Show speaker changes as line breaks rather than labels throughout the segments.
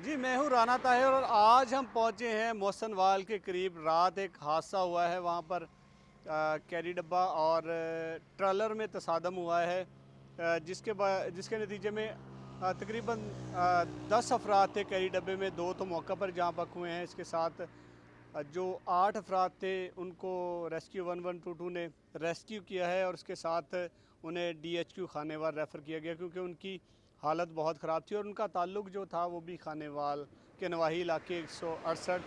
जी, मैं हूँ राना ताहिर और आज हम पहुँचे हैं मोहसन के करीब। रात एक हादसा हुआ है वहाँ पर। कैरी डब्बा और ट्रॉलर में तसादम हुआ है, जिसके नतीजे में तकरीबन 10 अफराद थे कैरी डब्बे में। 2 तो मौका पर जहाँ पक हुए हैं। इसके साथ जो 8 अफराद थे उनको रेस्क्यू 1122 ने रेस्क्यू किया है और उसके साथ उन्हें DHQ खानेवाल रेफ़र किया गया, क्योंकि उनकी हालत बहुत ख़राब थी और उनका ताल्लुक़ जो था वो भी खानेवाल के नवाही इलाके 168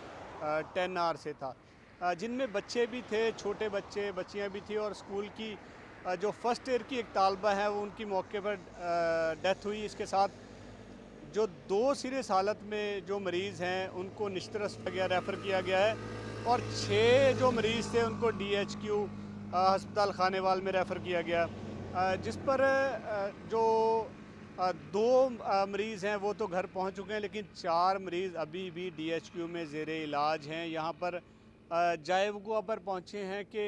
10 आर से था, जिनमें बच्चे भी थे, छोटे बच्चे बच्चियां भी थी। और स्कूल की जो फ़र्स्ट ईयर की एक तालबा है वो उनकी मौके पर डेथ हुई। इसके साथ जो 2 सीरियस हालत में जो मरीज़ हैं उनको निश्तर अस्पताल रेफ़र किया गया है और 6 जो मरीज़ थे उनको DHQ हस्पताल खानेवाल में रेफ़र किया गया, जिस पर जो 2 मरीज़ हैं वो तो घर पहुंच चुके हैं, लेकिन 4 मरीज़ अभी भी DHQ में ज़ेरे इलाज हैं। यहाँ पर जाए वक़ुआ पर पहुँचे हैं कि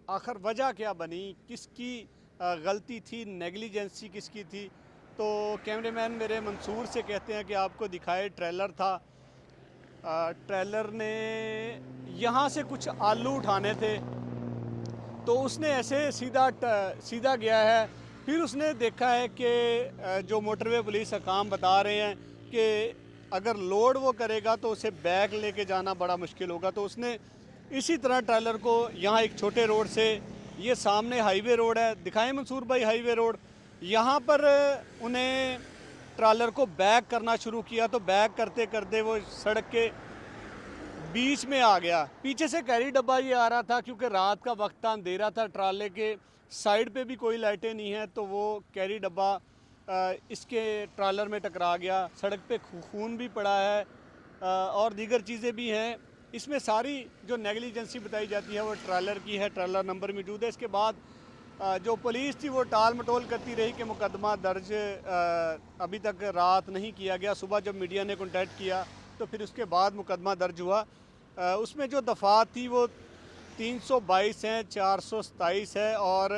आखिर वजह क्या बनी, किसकी गलती थी, नेगलिजेंसी किसकी थी। तो कैमरेमैन मेरे मंसूर से कहते हैं कि आपको दिखाए ट्रेलर था। ट्रेलर ने यहाँ से कुछ आलू उठाने थे तो उसने ऐसे सीधा गया है। फिर उसने देखा है कि जो मोटरवे पुलिस हकाम बता रहे हैं कि अगर लोड वो करेगा तो उसे बैग लेके जाना बड़ा मुश्किल होगा, तो उसने इसी तरह ट्रेलर को यहाँ एक छोटे रोड से, ये सामने हाईवे रोड है, दिखाएं मंसूर भाई हाईवे रोड, यहाँ पर उन्हें ट्रेलर को बैक करना शुरू किया। तो बैक करते करते वो सड़क के बीच में आ गया। पीछे से कैरी डब्बा ये आ रहा था, क्योंकि रात का वक्त था, अंधेरा था, ट्राले के साइड पे भी कोई लाइटें नहीं हैं, तो वो कैरी डब्बा इसके ट्रालर में टकरा गया। सड़क पे खून भी पड़ा है और दीगर चीज़ें भी हैं। इसमें सारी जो नेगलिजेंसी बताई जाती है वो ट्रालर की है, ट्रालर नंबर मौजूद है। इसके बाद जो पुलिस थी वो टाल मटोल करती रही कि मुकदमा दर्ज अभी तक रात नहीं किया गया। सुबह जब मीडिया ने कॉन्टैक्ट किया तो फिर उसके बाद मुकदमा दर्ज हुआ। उसमें जो दफ़ात थी वो 322 हैं, 427 है और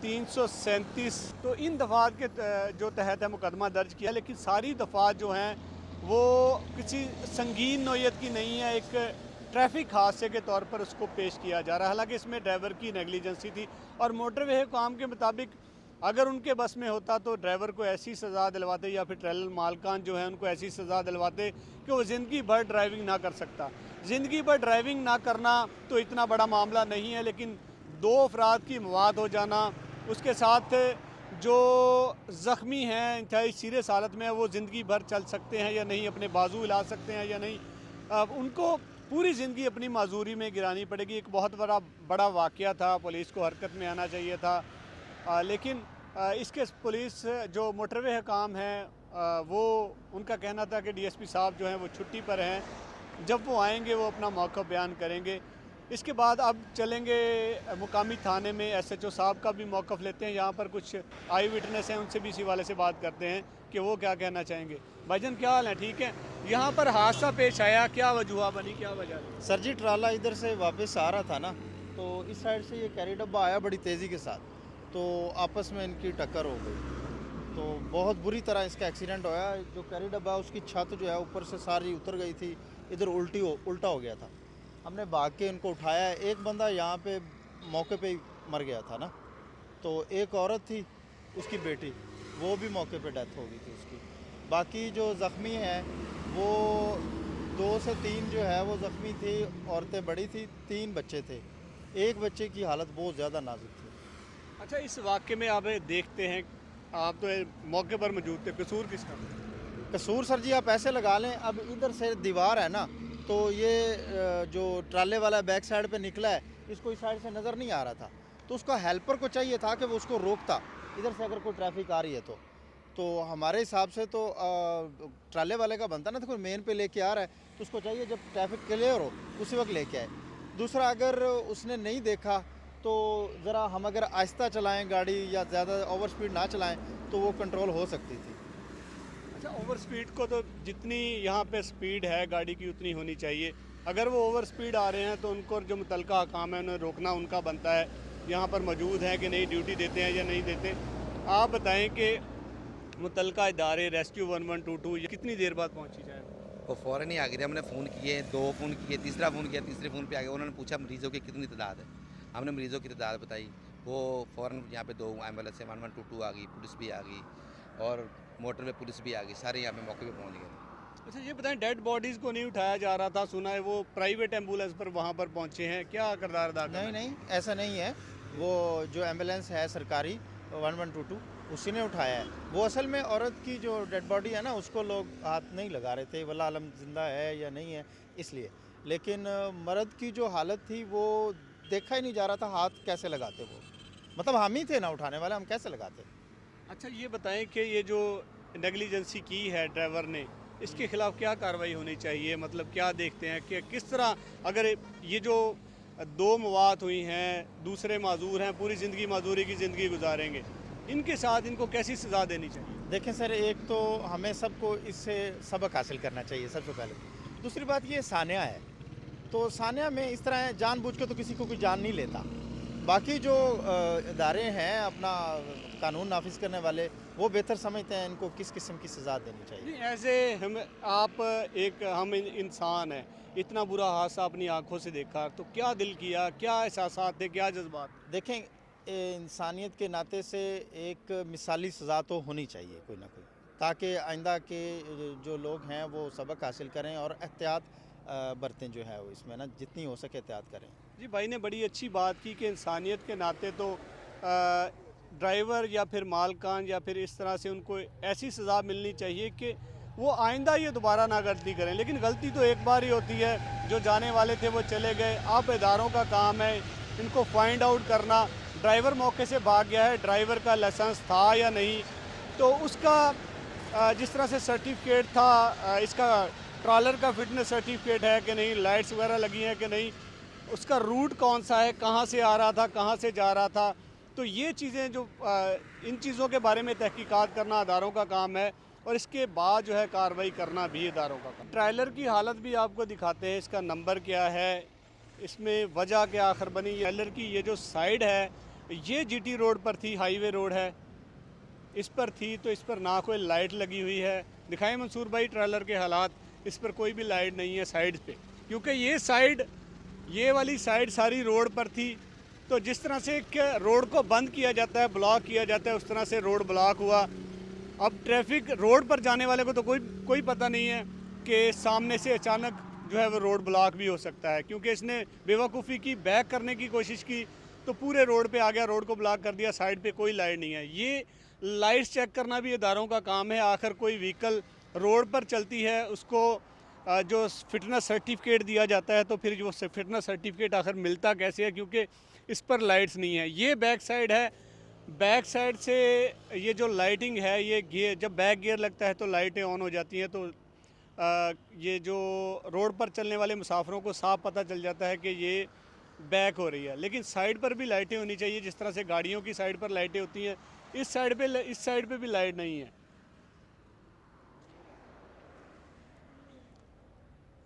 337। तो इन दफ़ात के जो तहत है मुकदमा दर्ज किया, लेकिन सारी दफ़ात जो हैं वो किसी संगीन नौयत की नहीं है। एक ट्रैफिक हादसे के तौर पर उसको पेश किया जा रहा है। हालांकि इसमें ड्राइवर की नेगलिजेंसी थी और मोटरवे हुकाम के मुताबिक अगर उनके बस में होता तो ड्राइवर को ऐसी सज़ा दिलवाते या फिर ट्रेलर मालकान जो है उनको ऐसी सज़ा दिलवाते कि वो ज़िंदगी भर ड्राइविंग ना कर सकता। ज़िंदगी भर ड्राइविंग ना करना तो इतना बड़ा मामला नहीं है, लेकिन 2 अफराद की मौत हो जाना, उसके साथ जो ज़ख्मी हैं इंतहाई सीरियस हालत में, वो ज़िंदगी भर चल सकते हैं या नहीं, अपने बाजू हिला सकते हैं या नहीं, उनको पूरी ज़िंदगी अपनी माजूरी में गिरानी पड़ेगी। एक बहुत बड़ा वाक़या था, पुलिस को हरकत में आना चाहिए था, लेकिन इसके पुलिस जो मोटरवे हुकाम हैं वो उनका कहना था कि DSP साहब जो हैं वो छुट्टी पर हैं, जब वो आएंगे वो अपना मौक़िफ़ बयान करेंगे। इसके बाद अब चलेंगे मुकामी थाने में, SHO साहब का भी मौक़िफ़ लेते हैं। यहाँ पर कुछ आई विटनेस हैं, उनसे भी इसी वाले से बात करते हैं कि वो क्या कहना चाहेंगे। भाईजान क्या हाल है, ठीक है? यहाँ पर हादसा पेश आया, क्या वजह बनी, क्या वजह?
सर जी, ट्राला इधर से वापस आ रहा था ना, तो इस साइड से ये कैरी डब्बा आया बड़ी तेज़ी के साथ, तो आपस में इनकी टक्कर हो गई। तो बहुत बुरी तरह इसका एक्सीडेंट होया। जो कैरी डब्बा है उसकी छत जो है ऊपर से सारी उतर गई थी, इधर उल्टा हो गया था। हमने भाग के इनको उठाया। एक बंदा यहाँ पे मौके पे ही मर गया था ना, तो एक औरत थी, उसकी बेटी, वो भी मौके पे डेथ हो गई थी उसकी। बाकी जो ज़ख्मी हैं वो 2 से 3 जो है वो ज़ख्मी थी। औरतें बड़ी थी, 3 बच्चे थे, एक बच्चे की हालत बहुत ज़्यादा नाजुक थी।
अच्छा, इस वाक़े में आप देखते हैं, आप तो मौके पर मौजूद थे, कसूर किसका?
कसूर सर जी आप ऐसे लगा लें, अब इधर से दीवार है ना, तो ये जो ट्राले वाला बैक साइड पे निकला है, इसको इस साइड से नज़र नहीं आ रहा था, तो उसका हेल्पर को चाहिए था कि वो उसको रोकता इधर से अगर कोई ट्रैफिक आ रही है तो हमारे हिसाब से तो ट्राले वाले का बनता ना, तो कोई मेन पे लेके आ रहा है तो उसको चाहिए जब ट्रैफिक क्लियर हो उसी वक्त लेके आए। दूसरा, अगर उसने नहीं देखा तो ज़रा हम अगर आहिस्ता चलाएं गाड़ी या ज़्यादा ओवर स्पीड ना चलाएं तो वो कंट्रोल हो सकती थी।
अच्छा, ओवर स्पीड को तो जितनी यहाँ पे स्पीड है गाड़ी की उतनी होनी चाहिए। अगर वो ओवर स्पीड आ रहे हैं तो उनको जो मुतलका हकाम है उन्हें रोकना उनका बनता है। यहाँ पर मौजूद हैं कि नहीं, ड्यूटी देते हैं या नहीं देते। आप बताएं कि मुतलका इदारे रेस्क्यू 1122 ये कितनी देर बाद पहुंची जाए?
वो फ़ौरन ही आ गए थे। हमने फ़ोन किए, 2 फ़ोन किए, तीसरा फ़ोन किया, तीसरे फ़ोन पे आ गए। उन्होंने पूछा मरीज़ों की कितनी तादाद है, हमने मरीज़ों की तादाद बताई। वो फ़ौरन यहाँ पे 2 एम्बुलेंस 1122 आ गई, पुलिस भी आ गई और मोटर में पुलिस भी आ गई, सारे यहाँ पे मौके पे पहुँच गए।
अच्छा ये बताएं, डेड बॉडीज़ को नहीं उठाया जा रहा था, सुना है वो प्राइवेट एम्बुलेंस पर वहाँ पर पहुँचे हैं, क्या किरदार अदा कर रहे
नहीं
हैं?
नहीं, ऐसा नहीं है। वो जो एम्बुलेंस है सरकारी 1122 उसी ने उठाया है। वो असल में औरत की जो डेड बॉडी है ना, उसको लोग हाथ नहीं लगा रहे थे, वल्लाह आलम जिंदा है या नहीं है इसलिए। लेकिन मर्द की जो हालत थी वो देखा ही नहीं जा रहा था, हाथ कैसे लगाते वो। मतलब हम ही थे ना उठाने वाले, हम कैसे लगाते।
अच्छा ये बताएं कि ये जो नेग्लिजेंसी की है ड्राइवर ने, इसके खिलाफ क्या कार्रवाई होनी चाहिए? मतलब क्या देखते हैं कि किस तरह, अगर ये जो 2 मौत हुई हैं, दूसरे माजूर हैं, पूरी ज़िंदगी माजूरी की ज़िंदगी गुजारेंगे, इनके साथ इनको कैसी सज़ा देनी चाहिए?
देखें सर, एक तो हमें सबको इससे सबक हासिल करना चाहिए सबसे पहले। दूसरी बात ये सानिया है, तो सानिया में इस तरह जानबूझ के तो किसी को कोई जान नहीं लेता। बाकी जो इदारे हैं अपना कानून नाफिज करने वाले, वो बेहतर समझते हैं इनको किस किस्म की सज़ा देनी चाहिए।
ऐसे हम आप एक हम इंसान हैं, इतना बुरा हादसा अपनी आंखों से देखा, तो क्या दिल किया, क्या एहसासात थे, क्या जज्बात?
देखें, इंसानियत के नाते से एक मिसाली सज़ा तो होनी चाहिए कोई ना कोई, ताकि आइंदा के जो लोग हैं वो सबक हासिल करें और एहतियात बरतें, जो है वो इसमें ना जितनी हो सके एहतियात करें।
जी भाई ने बड़ी अच्छी बात की कि इंसानियत के नाते तो ड्राइवर या फिर मालकान या फिर इस तरह से उनको ऐसी सज़ा मिलनी चाहिए कि वो आइंदा ये दोबारा ना गलती करें। लेकिन गलती तो एक बार ही होती है, जो जाने वाले थे वो चले गए। अब इदारों का काम है इनको फाइंड आउट करना। ड्राइवर मौके से भाग गया है, ड्राइवर का लाइसेंस था या नहीं, तो उसका जिस तरह से सर्टिफिकेट था, इसका ट्रॉलर का फिटनेस सर्टिफिकेट है कि नहीं, लाइट्स वगैरह लगी हैं कि नहीं, उसका रूट कौन सा है, कहाँ से आ रहा था, कहाँ से जा रहा था, तो ये चीज़ें जो इन चीज़ों के बारे में तहकीकात करना अदारों का काम है और इसके बाद जो है कार्रवाई करना भी अदारों का काम। ट्रेलर की हालत भी आपको दिखाते हैं, इसका नंबर क्या है, इसमें वजह क्या आखिर बनी। ट्रेलर की ये जो साइड है ये जीटी रोड पर थी, हाईवे रोड है, इस पर थी, तो इस पर ना कोई लाइट लगी हुई है। दिखाएं मंसूर भाई ट्रेलर के हालात, इस पर कोई भी लाइट नहीं है साइड पे, क्योंकि ये वाली साइड सारी रोड पर थी। तो जिस तरह से रोड को बंद किया जाता है, ब्लॉक किया जाता है, उस तरह से रोड ब्लॉक हुआ। अब ट्रैफिक रोड पर जाने वाले को तो कोई पता नहीं है कि सामने से अचानक जो है वो रोड ब्लॉक भी हो सकता है, क्योंकि इसने बेवकूफ़ी की, बैक करने की कोशिश की तो पूरे रोड पे आ गया, रोड को ब्लॉक कर दिया, साइड पे कोई लाइट नहीं है। ये लाइट्स चेक करना भी इदारों का काम है। आखिर कोई व्हीकल रोड पर चलती है, उसको जो फिटनेस सर्टिफिकेट दिया जाता है, तो फिर जो फिटनेस सर्टिफिकेट आखिर मिलता कैसे है, क्योंकि इस पर लाइट्स नहीं है। ये बैक साइड है, बैक साइड से ये जो लाइटिंग है, ये गियर, जब बैक गियर लगता है तो लाइटें ऑन हो जाती हैं, तो ये जो रोड पर चलने वाले मुसाफिरों को साफ पता चल जाता है कि ये बैक हो रही है। लेकिन साइड पर भी लाइटें होनी चाहिए, जिस तरह से गाड़ियों की साइड पर लाइटें होती हैं, इस साइड पे भी लाइट नहीं है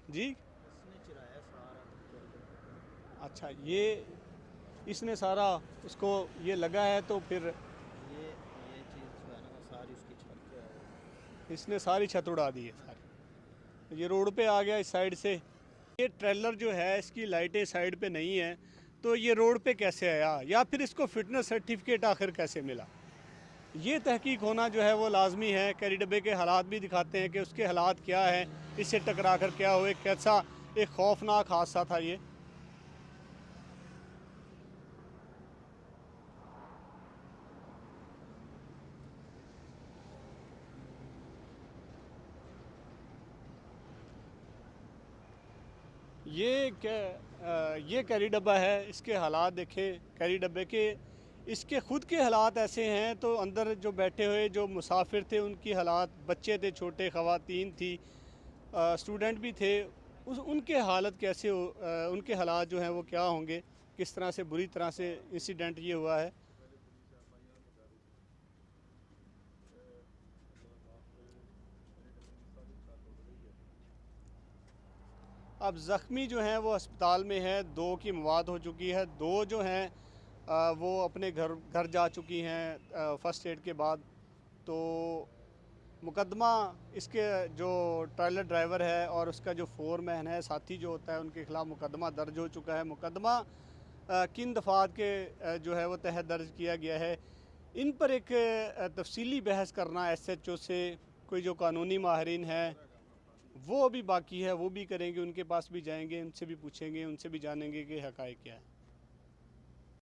जी। अच्छा, ये इसने सारा उसको ये लगा है, तो फिर
ये चीज़ जो है ना सारी उसकी छत
इसने सारी छत उड़ा दी है सारी। ये रोड पे आ गया इस साइड से। ये ट्रेलर जो है इसकी लाइटें साइड पे नहीं है, तो ये रोड पे कैसे आया, या फिर इसको फिटनेस सर्टिफिकेट आखिर कैसे मिला, ये तहकीक होना जो है वो लाजमी है। कैरी डब्बे के हालात भी दिखाते हैं कि उसके हालात क्या हैं, इससे टकरा कर क्या हुए, कैसा एक खौफनाक हादसा था ये। ये कैरी डब्बा है, इसके हालात देखें कैरी डब्बे के, इसके ख़ुद के हालात ऐसे हैं, तो अंदर जो बैठे हुए जो मुसाफिर थे उनकी हालात, बच्चे थे छोटे, ख़वातीन थी, स्टूडेंट भी थे, उनके हालत कैसे उनके हालात जो हैं वो क्या होंगे, किस तरह से बुरी तरह से इंसिडेंट ये हुआ है। अब ज़ख्मी जो हैं वो अस्पताल में हैं, 2 की मौत हो चुकी है, 2 जो हैं वो अपने घर जा चुकी हैं फ़र्स्ट एड के बाद। तो मुकदमा इसके जो ट्रेलर ड्राइवर है और उसका जो फोरमैन है, साथी जो होता है, उनके खिलाफ मुकदमा दर्ज हो चुका है। मुकदमा किन दफ़ात के जो है वो तहत दर्ज किया गया है, इन पर एक तफसीली बहस करना SHO से कोई जो कानूनी माहरीन है वो अभी बाकी है, वो भी करेंगे, उनके पास भी जाएंगे, उनसे भी पूछेंगे, उनसे भी जानेंगे कि हक़ाइक़ क्या है।